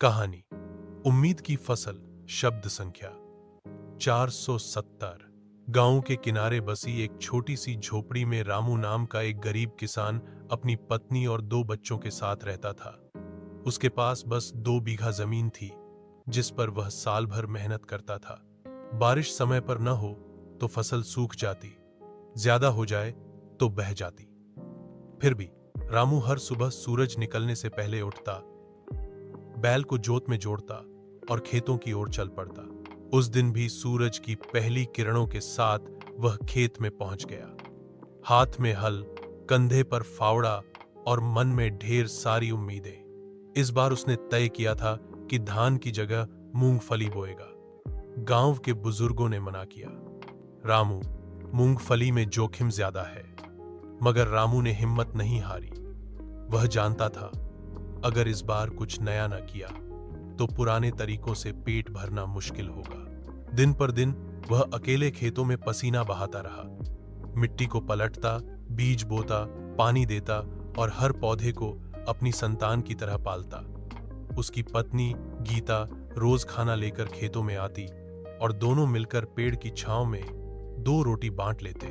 कहानी उम्मीद की फसल। शब्द संख्या 470। गांव के किनारे बसी एक छोटी सी झोपड़ी में रामू नाम का एक गरीब किसान अपनी पत्नी और 2 बच्चों के साथ रहता था। उसके पास बस 2 बीघा जमीन थी, जिस पर वह साल भर मेहनत करता था। बारिश समय पर न हो तो फसल सूख जाती, ज्यादा हो जाए तो बह जाती। फिर भी रामू हर सुबह सूरज निकलने से पहले उठता, बैल को जोत में जोड़ता और खेतों की ओर चल पड़ता। उस दिन भी सूरज की पहली किरणों के साथ वह खेत में पहुंच गया। हाथ में हल, कंधे पर फावड़ा और मन में ढेर सारी उम्मीदें। इस बार उसने तय किया था कि धान की जगह मूंगफली बोएगा। गांव के बुजुर्गों ने मना किया, रामू, मूंगफली में जोखिम ज्यादा है। मगर रामू ने हिम्मत नहीं हारी। वह जानता था, अगर इस बार कुछ नया न किया तो पुराने तरीकों से पेट भरना मुश्किल होगा। दिन पर दिन वह अकेले खेतों में पसीना बहाता रहा, मिट्टी को पलटता, बीज बोता, पानी देता और हर पौधे को अपनी संतान की तरह पालता। उसकी पत्नी गीता रोज खाना लेकर खेतों में आती और दोनों मिलकर पेड़ की छांव में 2 रोटी बांट लेते।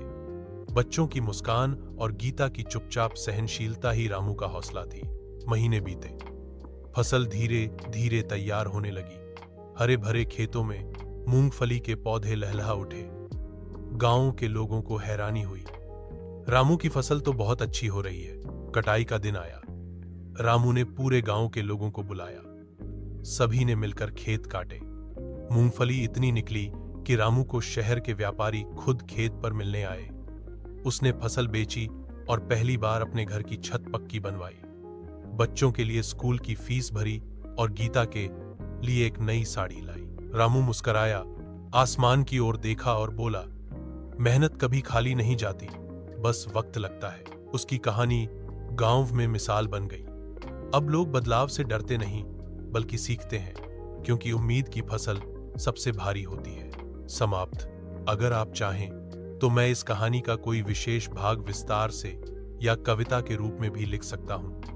बच्चों की मुस्कान और गीता की चुपचाप सहनशीलता ही रामू का हौसला थी। महीने बीते, फसल धीरे धीरे तैयार होने लगी। हरे भरे खेतों में मूंगफली के पौधे लहलहा उठे। गांव के लोगों को हैरानी हुई, रामू की फसल तो बहुत अच्छी हो रही है। कटाई का दिन आया। रामू ने पूरे गांव के लोगों को बुलाया। सभी ने मिलकर खेत काटे। मूंगफली इतनी निकली कि रामू को शहर के व्यापारी खुद खेत पर मिलने आए। उसने फसल बेची और पहली बार अपने घर की छत पक्की बनवाई। बच्चों के लिए स्कूल की फीस भरी और गीता के लिए एक नई साड़ी लाई। रामू मुस्कराया, आसमान की ओर देखा और बोला, मेहनत कभी खाली नहीं जाती, बस वक्त लगता है। उसकी कहानी गांव में मिसाल बन गई। अब लोग बदलाव से डरते नहीं, बल्कि सीखते हैं, क्योंकि उम्मीद की फसल सबसे भारी होती है। समाप्त। अगर आप चाहें तो मैं इस कहानी का कोई विशेष भाग विस्तार से या कविता के रूप में भी लिख सकता हूं।